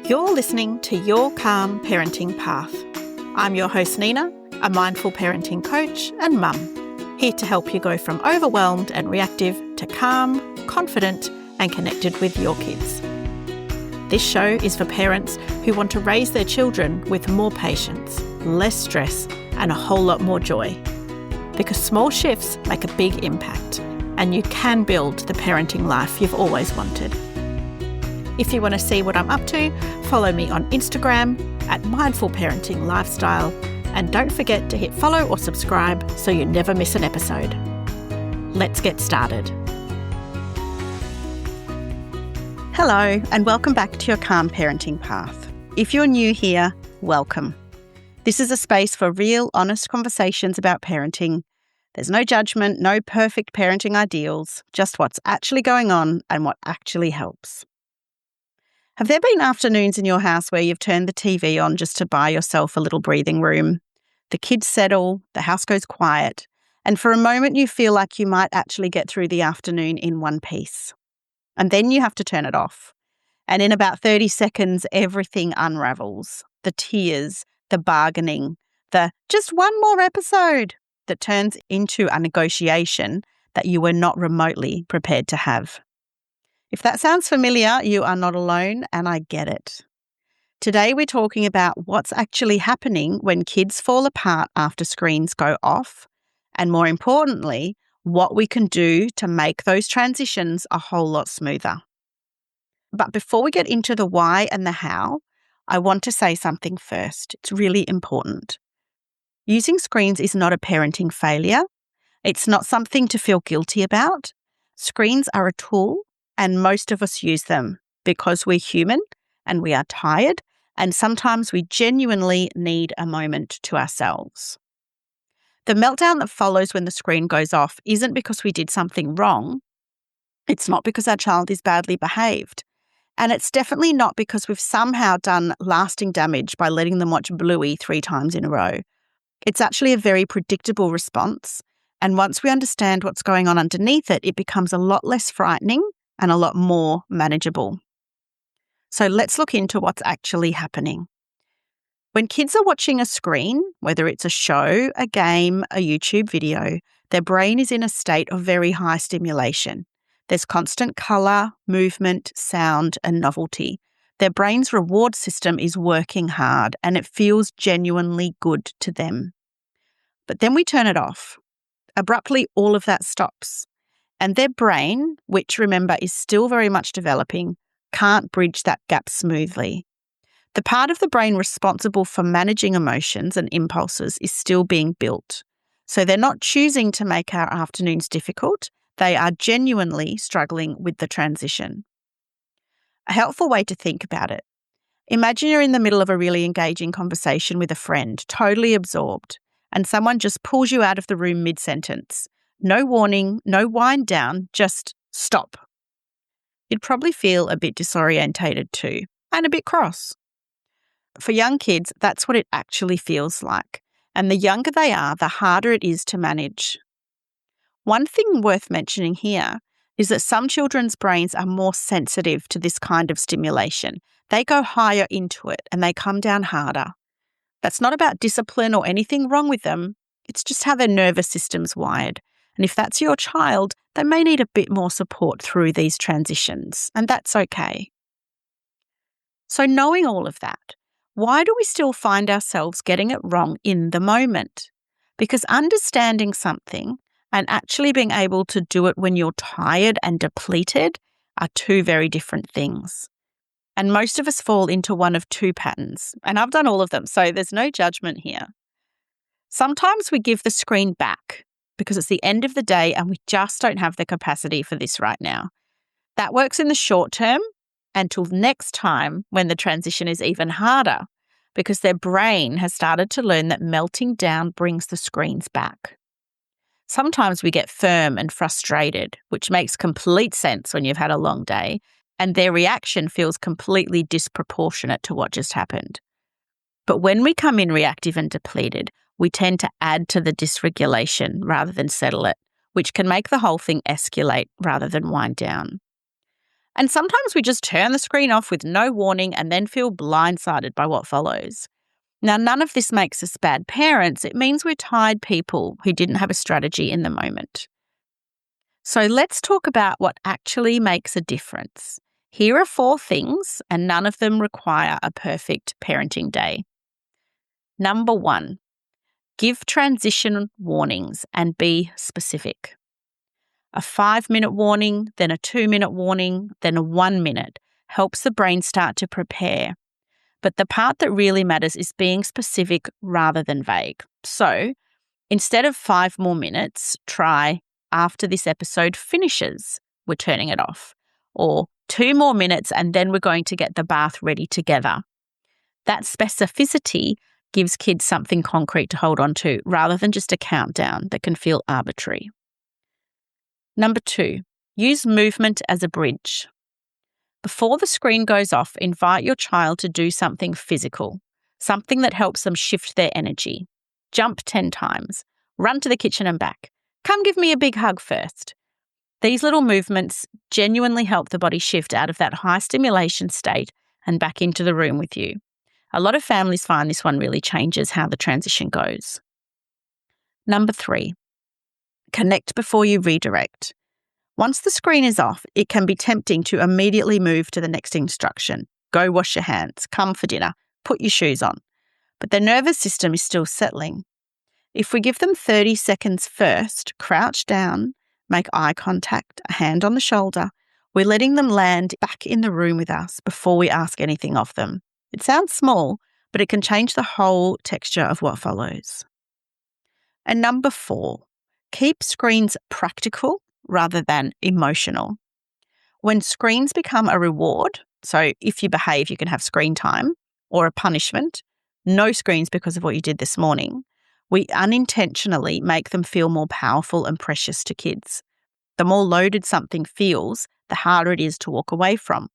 You're listening to Your Calm Parenting Path. I'm your host Nina, a mindful parenting coach and mum, here to help you go from overwhelmed and reactive to calm, confident and connected with your kids. This show is for parents who want to raise their children with more patience, less stress and a whole lot more joy. Because small shifts make a big impact and you can build the parenting life you've always wanted. If you want to see what I'm up to, follow me on Instagram at Mindful Parenting Lifestyle, and don't forget to hit follow or subscribe so you never miss an episode. Let's get started. Hello, and welcome back to Your Calm Parenting Path. If you're new here, welcome. This is a space for real, honest conversations about parenting. There's no judgment, no perfect parenting ideals, just what's actually going on and what actually helps. Have there been afternoons in your house where you've turned the TV on just to buy yourself a little breathing room? The kids settle, the house goes quiet, and for a moment you feel like you might actually get through the afternoon in one piece. And then you have to turn it off. And in about 30 seconds, everything unravels. The tears, the bargaining, the just one more episode that turns into a negotiation that you were not remotely prepared to have. If that sounds familiar, you are not alone, and I get it. Today we're talking about what's actually happening when kids fall apart after screens go off, and more importantly, what we can do to make those transitions a whole lot smoother. But before we get into the why and the how, I want to say something first. It's really important. Using screens is not a parenting failure. It's not something to feel guilty about. Screens are a tool, and most of us use them because we're human and we are tired, and sometimes we genuinely need a moment to ourselves. The meltdown that follows when the screen goes off isn't because we did something wrong. It's not because our child is badly behaved. And it's definitely not because we've somehow done lasting damage by letting them watch Bluey 3 times in a row. It's actually a very predictable response. And once we understand what's going on underneath it, it becomes a lot less frightening and a lot more manageable. So let's look into what's actually happening. When kids are watching a screen, whether it's a show, a game, a YouTube video, their brain is in a state of very high stimulation. There's constant colour, movement, sound, and novelty. Their brain's reward system is working hard and it feels genuinely good to them. But then we turn it off. Abruptly, all of that stops. And their brain, which remember is still very much developing, can't bridge that gap smoothly. The part of the brain responsible for managing emotions and impulses is still being built. So they're not choosing to make our afternoons difficult. They are genuinely struggling with the transition. A helpful way to think about it. Imagine you're in the middle of a really engaging conversation with a friend, totally absorbed, and someone just pulls you out of the room mid-sentence. No warning, no wind down, just stop. You'd probably feel a bit disorientated too, and a bit cross. For young kids, that's what it actually feels like. And the younger they are, the harder it is to manage. One thing worth mentioning here is that some children's brains are more sensitive to this kind of stimulation. They go higher into it and they come down harder. That's not about discipline or anything wrong with them. It's just how their nervous system's wired. And if that's your child, they may need a bit more support through these transitions, and that's okay. So knowing all of that, why do we still find ourselves getting it wrong in the moment? Because understanding something and actually being able to do it when you're tired and depleted are two very different things. And most of us fall into one of two patterns, and I've done all of them, so there's no judgment here. Sometimes we give the screen back because it's the end of the day and we just don't have the capacity for this right now. That works in the short term until next time when the transition is even harder because their brain has started to learn that melting down brings the screens back. Sometimes we get firm and frustrated, which makes complete sense when you've had a long day, and their reaction feels completely disproportionate to what just happened. But when we come in reactive and depleted, we tend to add to the dysregulation rather than settle it, which can make the whole thing escalate rather than wind down. And sometimes we just turn the screen off with no warning and then feel blindsided by what follows. Now, none of this makes us bad parents. It means we're tired people who didn't have a strategy in the moment. So let's talk about what actually makes a difference. Here are 4 things, and none of them require a perfect parenting day. Number 1, give transition warnings and be specific. A 5-minute warning, then a 2-minute warning, then a 1 minute helps the brain start to prepare. But the part that really matters is being specific rather than vague. So instead of 5 more minutes, try after this episode finishes, we're turning it off. Or 2 more minutes and then we're going to get the bath ready together. That specificity gives kids something concrete to hold on to rather than just a countdown that can feel arbitrary. Number 2, use movement as a bridge. Before the screen goes off, invite your child to do something physical, something that helps them shift their energy. Jump 10 times, run to the kitchen and back. Come give me a big hug first. These little movements genuinely help the body shift out of that high stimulation state and back into the room with you. A lot of families find this one really changes how the transition goes. Number 3, connect before you redirect. Once the screen is off, it can be tempting to immediately move to the next instruction. Go wash your hands, come for dinner, put your shoes on. But their nervous system is still settling. If we give them 30 seconds first, crouch down, make eye contact, a hand on the shoulder, we're letting them land back in the room with us before we ask anything of them. It sounds small, but it can change the whole texture of what follows. And number 4, keep screens practical rather than emotional. When screens become a reward, so if you behave, you can have screen time, or a punishment, no screens because of what you did this morning, we unintentionally make them feel more powerful and precious to kids. The more loaded something feels, the harder it is to walk away from.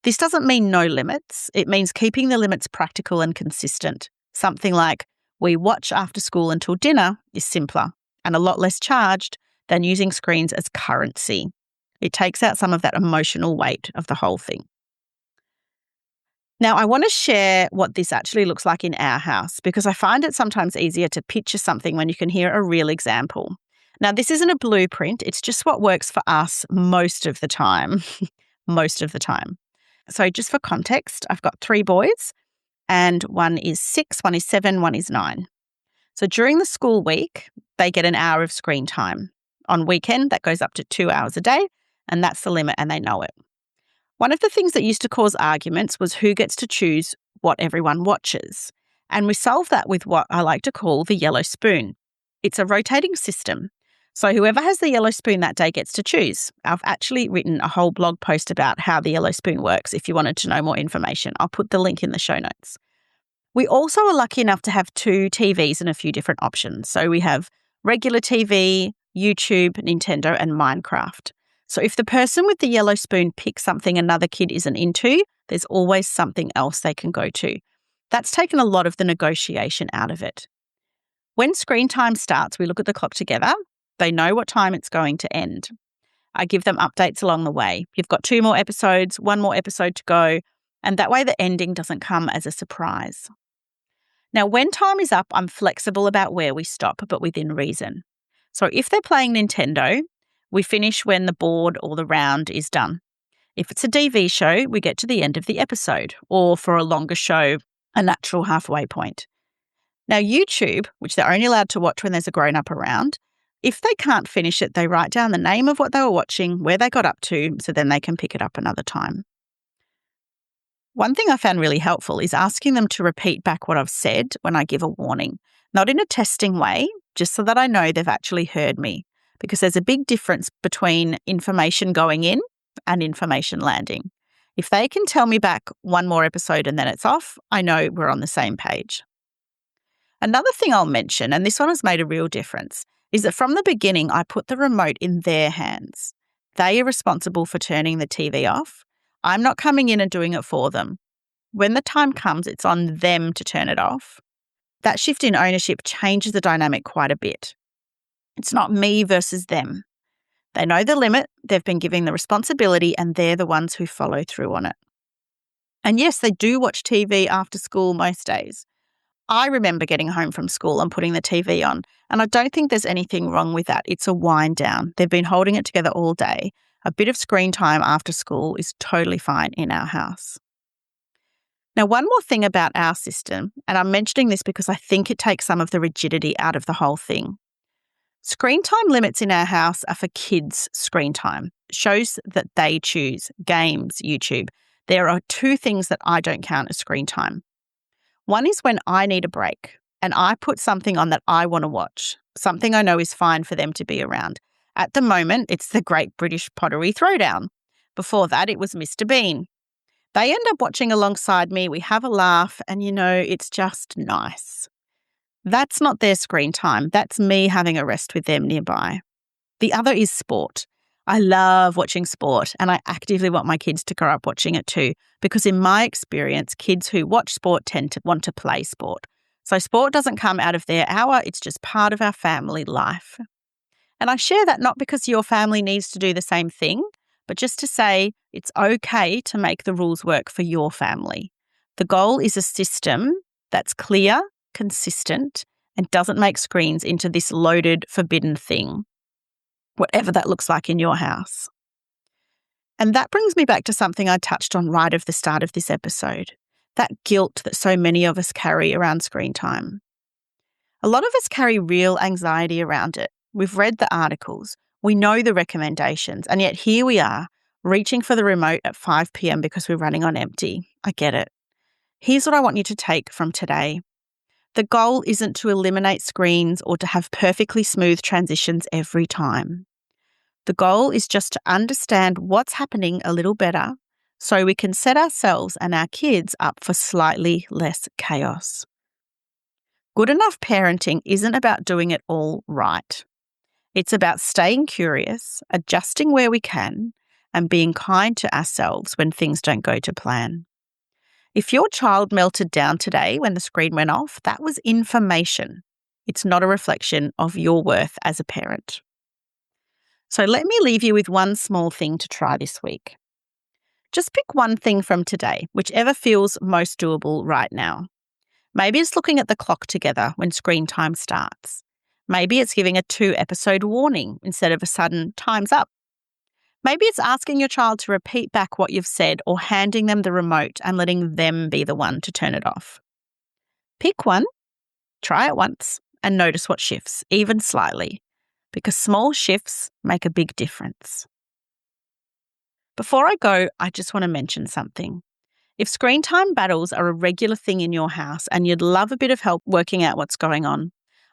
This doesn't mean no limits. It means keeping the limits practical and consistent. Something like, we watch after school until dinner is simpler and a lot less charged than using screens as currency. It takes out some of that emotional weight of the whole thing. Now, I want to share what this actually looks like in our house because I find it sometimes easier to picture something when you can hear a real example. Now, this isn't a blueprint. It's just what works for us most of the time. Most of the time. So just for context, I've got 3 boys and one is 6, one is 7, one is 9. So during the school week, they get an hour of screen time. On weekend, that goes up to 2 hours a day, and that's the limit and they know it. One of the things that used to cause arguments was who gets to choose what everyone watches. And we solve that with what I like to call the yellow spoon. It's a rotating system. So whoever has the yellow spoon that day gets to choose. I've actually written a whole blog post about how the yellow spoon works if you wanted to know more information. I'll put the link in the show notes. We also are lucky enough to have 2 TVs and a few different options. So we have regular TV, YouTube, Nintendo, and Minecraft. So if the person with the yellow spoon picks something another kid isn't into, there's always something else they can go to. That's taken a lot of the negotiation out of it. When screen time starts, we look at the clock together. They know what time it's going to end. I give them updates along the way. You've got 2 more episodes, 1 more episode to go, and that way the ending doesn't come as a surprise. Now, when time is up, I'm flexible about where we stop, but within reason. So if they're playing Nintendo, we finish when the board or the round is done. If it's a DV show, we get to the end of the episode, or for a longer show, a natural halfway point. Now, YouTube, which they're only allowed to watch when there's a grown-up around, if they can't finish it, they write down the name of what they were watching, where they got up to, so then they can pick it up another time. One thing I found really helpful is asking them to repeat back what I've said when I give a warning, not in a testing way, just so that I know they've actually heard me, because there's a big difference between information going in and information landing. If they can tell me back 1 more episode and then it's off, I know we're on the same page. Another thing I'll mention, and this one has made a real difference, is that from the beginning, I put the remote in their hands. They are responsible for turning the TV off. I'm not coming in and doing it for them. When the time comes, it's on them to turn it off. That shift in ownership changes the dynamic quite a bit. It's not me versus them. They know the limit, they've been given the responsibility, and they're the ones who follow through on it. And yes, they do watch TV after school most days. I remember getting home from school and putting the TV on, and I don't think there's anything wrong with that. It's a wind down. They've been holding it together all day. A bit of screen time after school is totally fine in our house. Now, one more thing about our system, and I'm mentioning this because I think it takes some of the rigidity out of the whole thing. Screen time limits in our house are for kids' screen time, shows that they choose, games, YouTube. There are two things that I don't count as screen time. One is when I need a break and I put something on that I want to watch, something I know is fine for them to be around. At the moment, it's the Great British Pottery Throwdown. Before that, it was Mr. Bean. They end up watching alongside me, we have a laugh, and it's just nice. That's not their screen time. That's me having a rest with them nearby. The other is sport. I love watching sport, and I actively want my kids to grow up watching it too, because in my experience, kids who watch sport tend to want to play sport. So sport doesn't come out of their hour, it's just part of our family life. And I share that not because your family needs to do the same thing, but just to say it's okay to make the rules work for your family. The goal is a system that's clear, consistent, and doesn't make screens into this loaded, forbidden thing, whatever that looks like in your house. And that brings me back to something I touched on right at the start of this episode, that guilt that so many of us carry around screen time. A lot of us carry real anxiety around it. We've read the articles, we know the recommendations, and yet here we are, reaching for the remote at 5 p.m. because we're running on empty. I get it. Here's what I want you to take from today. The goal isn't to eliminate screens or to have perfectly smooth transitions every time. The goal is just to understand what's happening a little better so we can set ourselves and our kids up for slightly less chaos. Good enough parenting isn't about doing it all right. It's about staying curious, adjusting where we can, and being kind to ourselves when things don't go to plan. If your child melted down today when the screen went off, that was information. It's not a reflection of your worth as a parent. So let me leave you with one small thing to try this week. Just pick one thing from today, whichever feels most doable right now. Maybe it's looking at the clock together when screen time starts. Maybe it's giving a 2-episode warning instead of a sudden time's up. Maybe it's asking your child to repeat back what you've said or handing them the remote and letting them be the one to turn it off. Pick one, try it once, and notice what shifts, even slightly, because small shifts make a big difference. Before I go, I just want to mention something. If screen time battles are a regular thing in your house and you'd love a bit of help working out what's going on,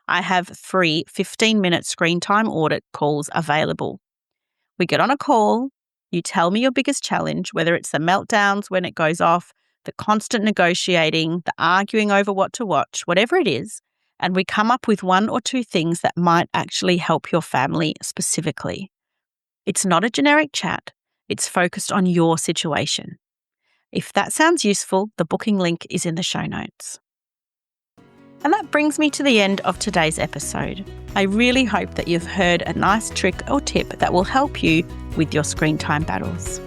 I have free 15-minute screen time audit calls available. We get on a call, you tell me your biggest challenge, whether it's the meltdowns when it goes off, the constant negotiating, the arguing over what to watch, whatever it is, and we come up with 1 or 2 things that might actually help your family specifically. It's not a generic chat, it's focused on your situation. If that sounds useful, the booking link is in the show notes. And that brings me to the end of today's episode. I really hope that you've heard a nice trick or tip that will help you with your screen time battles.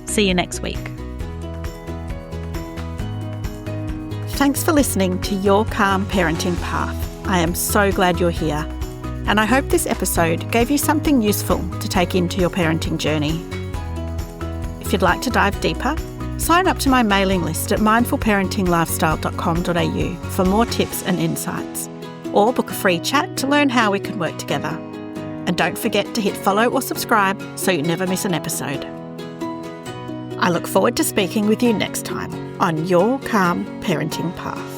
See you next week. Thanks for listening to Your Calm Parenting Path. I am so glad you're here. And I hope this episode gave you something useful to take into your parenting journey. If you'd like to dive deeper, sign up to my mailing list at mindfulparentinglifestyle.com.au for more tips and insights, or book a free chat to learn how we can work together. And don't forget to hit follow or subscribe so you never miss an episode. I look forward to speaking with you next time on Your Calm Parenting Path.